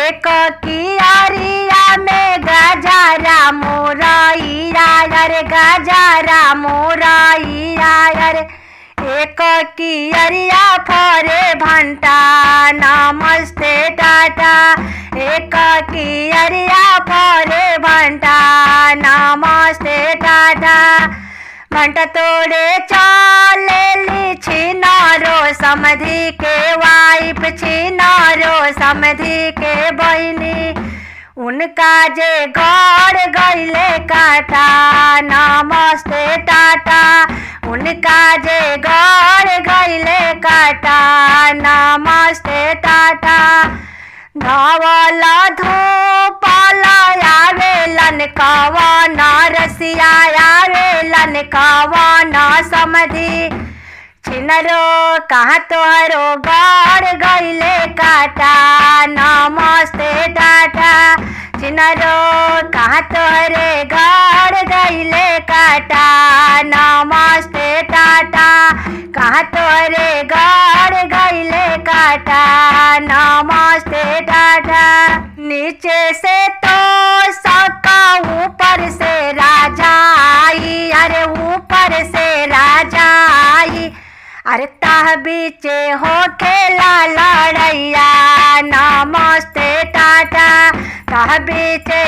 एक कियारिया में गजारा मोरैया रे गजारा मोरैया रे एक कियरिया फरे भंटा नमस्ते टाटा एक कियरिया फरे भंटा नमस्ते टाटा घंटा तोड़े चलेली छिनारो समधि के वाइफ छिनारो समधि के बहिनी उनका जे गड़ गईले काटा नमस्ते टाटा उनका जे गड़ गईले काटा नमस्ते टाटा धवल धूपल आवेलन कवन रसिया आवेलन कवन समधि छिनरो कहाँ तोहरो गड़ गईले काटा नमस्ते टाटा छिनरो कहाँ तोहरे गड़ गईले काटा नमस्ते टाटा कहाँ तोहरे गड़ गईले काटा नमस्ते टाटा नीचे से तो सका ऊपर से राजा आई अरे ऊपर से राजा आई अरे ताह बीचे हो खेला लड़ैया नमस्ते टाटा ताह बीचे